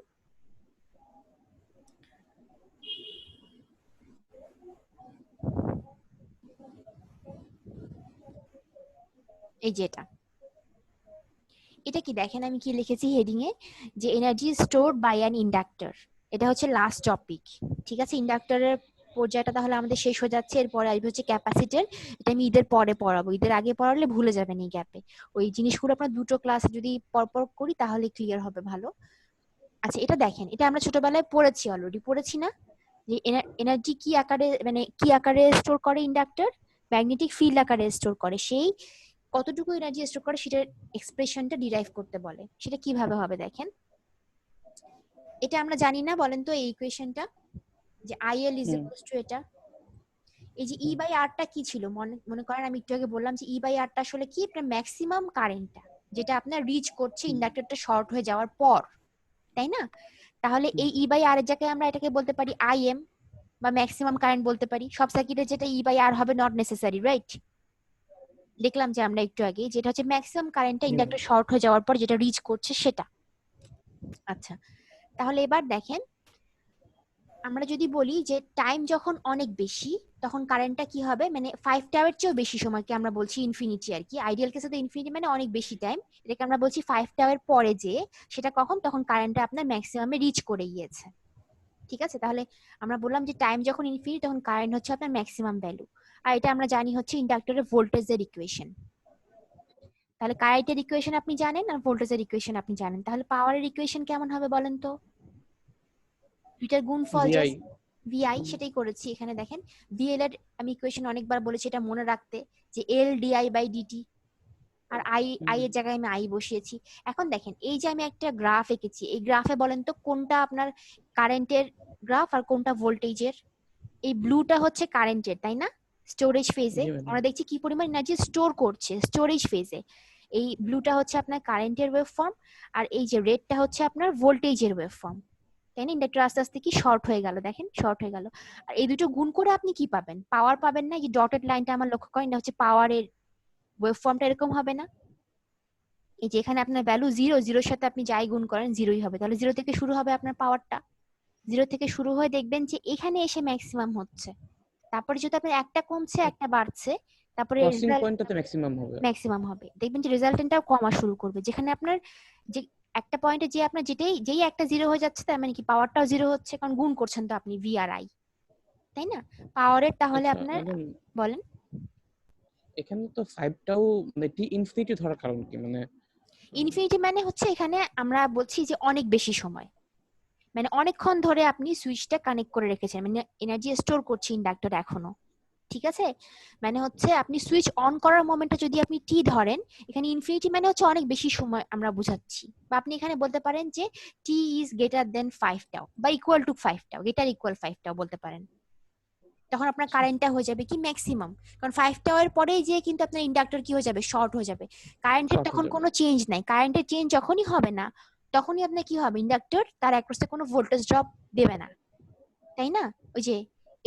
এই যে এটা কি দেখেন আমি কি লিখেছি হেডিং এ, যে energy stored by an inductor. এটা হচ্ছে লাস্ট টপিক। ঠিক আছে, ইন্ডাক্টরের পর্যায়টা তাহলে আমাদের শেষ হয়ে যাচ্ছে। এরপরে আসবে হচ্ছে ক্যাপাসিটর। এটা আমি ঈদের পরে পড়াবো, ঈদের আগে পড়ালে ভুলে যাবেন এই গ্যাপে। ওই জিনিসগুলো আপনার দুটো ক্লাস যদি পরপর করি তাহলে ক্লিয়ার হবে ভালো। আচ্ছা এটা দেখেন, এটা আমরা ছোটবেলায় পড়েছি, অলরেডি পড়েছি না, যে এনার্জি কি আকারে মানে কি আকারে স্টোর করে ইন্ডাক্টর? ম্যাগনেটিক ফিল্ড আকারে স্টোর করে। সেই কতটুকু এনার্জি স্টোর করে সেটার এক্সপ্রেশনটা ডিরাইভ করতে বলে। সেটা কিভাবে হবে দেখেন, এটা আমরা জানি না, বলেন তো এই ইকুয়েশনটা যে IL ইজ ইকুয়ালস টু এটা। এই যে E বাই Rটা কি ছিল মনে করেন, আমি একটু আগে বললাম যে E বাই Rটা আসলে কি? এটা ম্যাক্সিমাম কারেন্টটা যেটা আপনার রিচ করছে ইন্ডাক্টরটা শর্ট হয়ে যাওয়ার পর, তাই না? তাহলে এই E বাই R এর জায়গায় আমরা এটাকে বলতে পারি IM বা ম্যাক্সিমাম কারেন্ট বলতে পারি। সব সার্কিটে যেটা E বাই R হবে নট নেসেসারি, রাইট? দেখলাম যে আমরা একটু আগে যেটা হচ্ছে ম্যাক্সিমাম কারেন্টটা ইন্ডাক্টর শর্ট হয়ে যাওয়ার পর যেটা রিচ করছে সেটা। আচ্ছা তাহলে এবার দেখেন, আমরা যদি বলি যে টাইম যখন অনেক বেশি তখন কারেন্টটা কি হবে, মানে 5 টাওয়ার চেয়েও বেশি সময়কে আমরা বলছি ইনফিনিটি আর কি। আইডিয়াল কেসে তো ইনফিনিটি মানে অনেক বেশি টাইম, এটাকে আমরা বলছি 5 টাওয়ার পরে যে সেটা কখন, তখন কারেন্টটা আপনার ম্যাক্সিমামে রিচ করে গিয়েছে। ঠিক আছে, তাহলে আমরা বললাম যে টাইম যখন ইনফিনিটি তখন কারেন্ট হচ্ছে আপনার ম্যাক্সিমাম ভ্যালু। আর এটা আমরা জানি হচ্ছে ইন্ডাক্টরের ভোল্টেজের ইকুয়েশন। তাহলে কারেন্টের ইকুয়েশন আপনি জানেন আর ভোল্টেজের ইকুয়েশন আপনি জানেন, তাহলে পাওয়ারের ইকুয়েশন কেমন হবে বলেন তো? দুইটার গুণফল VI। জাস্ট VI, সেটাই করেছি এখানে দেখেন। VL এর আমি ইকুয়েশন অনেকবার বলেছি এটা মনে রাখতে, যে L DI বাই DT, আর I এর জায়গায় আমি I বসিয়েছি। এখন দেখেন এই যে আমি একটা গ্রাফ এঁকেছি, এই গ্রাফে বলেন তো কোনটা আপনার কারেন্টের গ্রাফ আর কোনটা ভোল্টেজের? এই ব্লুটা হচ্ছে কারেন্টের, তাই না? স্টোরেজ ফেজে জি ম্যাডাম। আমরা দেখছি কি পরিমাণ এনার্জি স্টোর করছে স্টোরেজ ফেজে। এই ব্লুটা হচ্ছে আপনার কারেন্টের ওয়েভ ফর্ম, আর এই যে রেডটা হচ্ছে আপনার ভোল্টেজের ওয়েভ ফর্ম, তাই না? ইন্ডাক্টর আস্তে আস্তে কি শর্ট হয়ে গেল, দেখেন শর্ট হয়ে গেল। আর এই দুটো গুণ করে আপনি কি পাবেন? পাওয়ার পাবেন না? এই যে ডটেড লাইনটা আমার লক্ষ্য করেন, এটা হচ্ছে পাওয়ারের ওয়েভ ফর্মটা, এরকম হবে না? এই যে এখানে আপনার ভ্যালু 0, 0-র সাথে আপনি যাই গুণ করেন 0ই হবে। তাহলে 0 থেকে শুরু হবে আপনার পাওয়ারটা, 0 থেকে শুরু হয়ে দেখবেন যে এখানে এসে ম্যাক্সিমাম হচ্ছে। তারপরে যদি আপনার একটা কমছে একটা বাড়ছে, তারপরে ক্রসিং পয়েন্টটাতে ম্যাক্সিমাম হবে। ম্যাক্সিমাম হবে, দেখবেন যে রেজাল্টেন্টটাও কমা শুরু করবে, যেখানে আপনার যে একটা পয়েন্টে যে আপনার যেই একটা জিরো হয়ে যাচ্ছে তার মানে কি পাওয়ারটাও জিরো হচ্ছে, কারণ গুণ করছেন তো আপনি ভি আর আই, তাই না? পাওয়ারের তাহলে আচ্ছা আপনার ম্যাডাম, বলেন। এখানে তো 5টাও মানে টি ইনফিনিটি ধরার কারণ কি? মানে ইনফিনিটি মানে হচ্ছে এখানে আমরা বলছি যে অনেক বেশি সময়, মানে অনেকক্ষণ ধরে আপনি সুইচটা কানেক্ট করে রেখেছেন, মানে এনার্জি স্টোর করছে ইন্ডাক্টর এখনো, ঠিক আছে? মানে হচ্ছে আপনি সুইচ অন করার মোমেন্টে যদি আপনি টি ধরেন, এখানে ইনফিনিটি মানে হচ্ছে অনেক বেশি সময় আমরা বুঝাচ্ছি, বা আপনি এখানে বলতে পারেন যে টি ইজ গ্রেটার দেন 5 টাও বা ইকুয়াল টু 5 টাও, গ্রেটার ইকুয়াল 5 টাও বলতে পারেন। তখন আপনার কারেন্টটা হয়ে যাবে কি ম্যাক্সিমাম, কারণ 5 টাওয়ার পরেই যে কিন্তু আপনার ইন্ডাক্টর কি হয়ে যাবে, শর্ট হয়ে যাবে। কারেন্টের শর্ট হয়ে তখন যাবে। কোনো চেঞ্জ নাই, কারেন্টের চেঞ্জ যখনই হবে না তখনই আপনার কি হবে, ইন্ডাক্টর তার অ্যাক্রসে কোনো ভোল্টেজ ড্রপ দেবে না, তাই না? ওই যে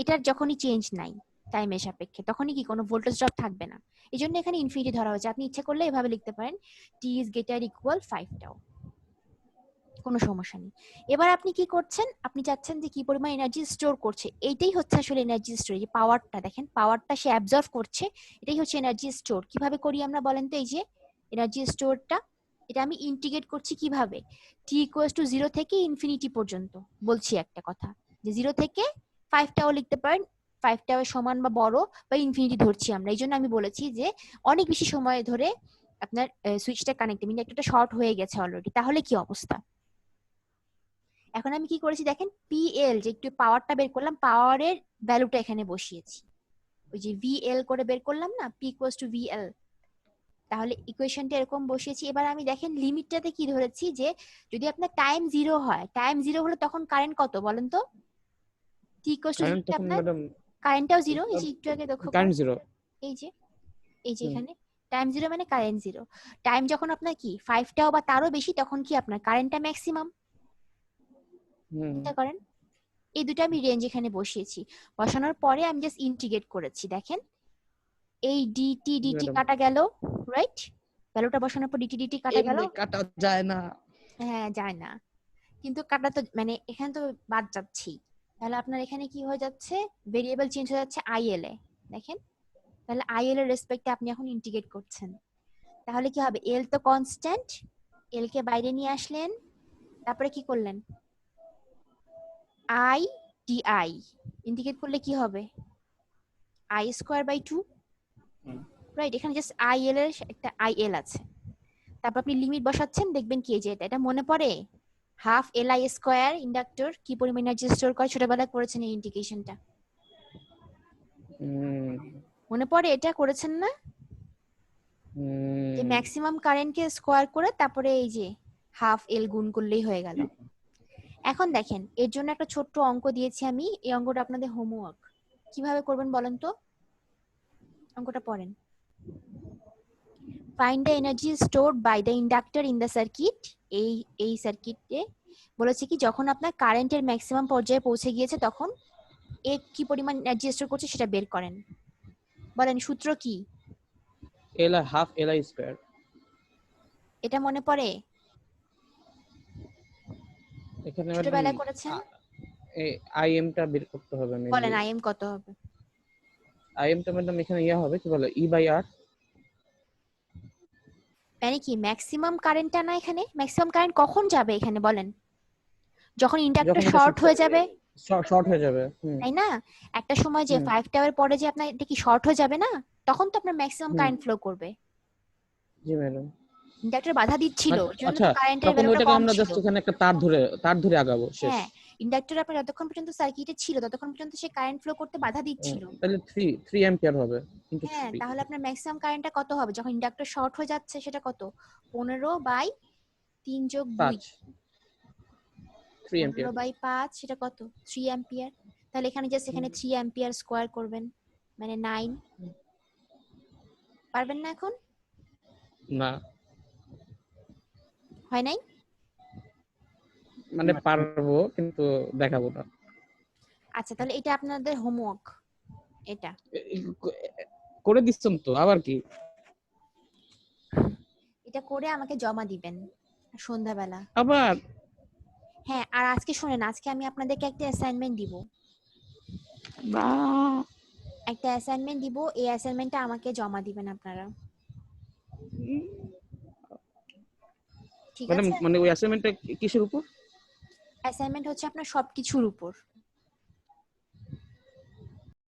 এটার যখনই চেঞ্জ নাই টাইমের সাপেক্ষে তখনই কি কোনো ভোল্টেজ ড্রপ থাকবে না, এই জন্য এখানে ইনফিনিটি ধরা হয়েছে। আপনি ইচ্ছে করলে এভাবে লিখতে পারেন টি ইজ গ্রেটার ইকুয়াল 5 টাও, কোনো সমস্যা নেই। এবার আপনি কি করছেন, আপনি চাচ্ছেন যে কি পরিমাণ এনার্জি স্টোর করছে, এইটাই হচ্ছে আসলে এনার্জি স্টোর। যে পাওয়ারটা দেখেন, পাওয়ারটা সে অ্যাবজর্ব করছে, এটাই হচ্ছে এনার্জি স্টোর। কিভাবে করি আমরা বলেন তো? এই যে এনার্জি স্টোরটা, এটা আমি ইন্টিগ্রেট করছি কিভাবে, টি ইকুয়ালস টু 0 থেকে ইনফিনিটি পর্যন্ত। বলছি একটা কথা, যে 0 থেকে 5 টাও লিখতে পারেন, 5 টাও সমান বা বড়, বা ইনফিনিটি ধরছি আমরা, এই জন্য আমি বলেছি যে অনেক বেশি সময় ধরে আপনার সুইচটা কানেক্টেড, ইন্ডাক্টরটা শর্ট হয়ে গেছে অলরেডি, তাহলে কি অবস্থা? এখন আমি কি করেছি দেখেন, পিএল যে একটু পাওয়ারটা বের করলাম, পাওয়ারের ভ্যালুটা এখানে বসিয়েছি, ওই যে ভিএল করে বের করলাম না, পি ইকুয়ালস টু ভিএল, তাহলে ইকুয়েশনটা এরকম বসিয়েছি। এবার আমি দেখেন লিমিটটাতে কি ধরেছি, যে যদি আপনার টাইম 0 হয়, টাইম 0 হলে তখন কারেন্ট কত বলেন তো? টি ইকুয়ালস টু 0 কারেন্ট তে তখন আপনার ম্যাডাম কারেন্টটাও 0, এই যে একটু আগে লক্ষ্য কারেন্ট করেন, জিরো। এই যে এই যে হুম। এখানে টাইম 0 মানে কারেন্ট 0। টাইম যখন আপনার কি 5 টাও বা তারও বেশি, তখন কি আপনার কারেন্টটা ম্যাক্সিমাম। হুম। চিন্তা করেন, এই দুটো আমি রেঞ্জ এখানে বসিয়েছি, বসানোর পরে আমি জাস্ট ইন্টিগ্রেট করেছি। দেখেন এই ডিটি ডিটি ম্যাডাম কাটা গেল, রাইট? ভ্যালুটা বসানোর পর ডিটি ডিটি কাটা গেল, এমনি কাটা যায় না। হ্যাঁ যায় না, কিন্তু কাটা তো মানে এখানে তো বাদ যাচ্ছি, তাহলে আপনার এখানে কি হয়ে যাচ্ছে, ভেরিয়েবল চেঞ্জ হয়ে যাচ্ছে আইএল এ। দেখেন, তাহলে আইএল এর রেসপেক্টে আপনি এখন ইন্টিগ্রেট করছেন, তাহলে কি হবে, এল তো কনস্ট্যান্ট, এল কে বাইরে নিয়ে আসলেন, তারপরে কি করলেন, আই ডি আই ইন্টিগ্রেট করলে কি হবে, আই স্কোয়ার বাই 2, রাইট? এখানে জাস্ট আইএল এর একটা আইএল আছে, তারপর আপনি লিমিট বসাচ্ছেন, দেখবেন কি এই যে এটা মনে পড়ে, half L I square inductor কি পরিমাণ এনার্জি স্টোর করে, ছোটবেলায় করেছেন এই ইন্টিগ্রেশনটা, মনে পড়ে? এটা করেছেন না, যে ম্যাক্সিমাম কারেন্টকে স্কোয়ার করে তারপরে এই যে হাফ এল গুণ করলেই হয়ে গেল। এখন দেখেন, এর জন্য একটা ছোট্ট অঙ্ক দিয়েছি আমি, এই অঙ্কটা আপনাদের হোমওয়ার্ক, কিভাবে করবেন বলেন তো? অঙ্কটা পড়েন। Find the energy stored by the inductor in the circuit. এই সার্কিটে বলেছে কি, যখন আপনার কারেন্টের ম্যাক্সিমাম পর্যায়ে পৌঁছে গিয়েছে তখন এ কি পরিমাণ এনার্জি স্টোর করছে সেটা বের করেন। বলেন সূত্র কি? এল হাফ এল আই স্কয়ার। এটা মনে পড়ে? এখানে ম্যাডাম ছোটবেলায় করেছেন? আই এম টা বের করতে হবে। বলেন আই এম কত হবে? আই এম টা ম্যাডাম এখানে ইয়া হবে, কি বলে, ই বাই আর। মানে কি ম্যাক্সিমাম কারেন্টটা না, এখানে ম্যাক্সিমাম কারেন্ট কখন যাবে এখানে বলেন? যখন ইন্ডাক্টর যখন এটা শর্ট হয়ে যাবে, শর্ট হয়ে যাবে। তাই না? একটা সময় যে হুম। 5 টাওয়ার পরে যে আপনার এটা কি শর্ট হয়ে যাবে না, তখন তো আপনার ম্যাক্সিমাম হুম। কারেন্ট ফ্লো করবে। জি ম্যাডাম। ইন্ডাক্টর বাধা দিচ্ছিল, এর জন্য আচ্ছা, তো কারেন্টের তখন ভ্যালুটা ওইটাকে কম আমরা ছিল। জাস্ট এখানে একটা তার ধরে আগাবো, শেষ। হ্যাঁ, ইন্ডাক্টর আপনার যতক্ষণ পর্যন্ত সার্কিটে ছিল ততক্ষণ পর্যন্ত সে কারেন্ট ফ্লো করতে বাধা দিচ্ছিল। তাহলে 3 অ্যাম্পিয়ার হবে ইনটু হ্যাঁ, 3। তাহলে আপনার ম্যাক্সিমাম কারেন্টটা কত হবে যখন ইন্ডাক্টর শর্ট হয়ে যাচ্ছে, সেটা কত? 15/3 + 2, 3 অ্যাম্পিয়ার। 15/5 সেটা কত? 3 অ্যাম্পিয়ার। তাহলে এখানে জাস্ট এখানে 3 অ্যাম্পিয়ার স্কোয়ার করবেন, মানে 9। পারবেন না এখন? না, হয় নাই? মানে পারবো কিন্তু দেখাবো না। আচ্ছা, তাহলে এটা আপনাদের হোমওয়ার্ক, এটা করে দিচ্ছেন তো, আবার কি? এটা করে আমাকে জমা দিবেন সন্ধ্যাবেলা। আবার? হ্যাঁ, আর আজকে শুনেন, আজকে আমি আপনাদেরকে একটা অ্যাসাইনমেন্ট দিব। না, একটা অ্যাসাইনমেন্ট দিব, এই অ্যাসাইনমেন্টটা আমাকে জমা দিবেন আপনারা, ঠিক ম্যাডাম আছে? মানে ওই অ্যাসাইনমেন্টটা কিসের উপর? অ্যাসাইনমেন্ট হচ্ছে আপনার সবকিছুর উপর।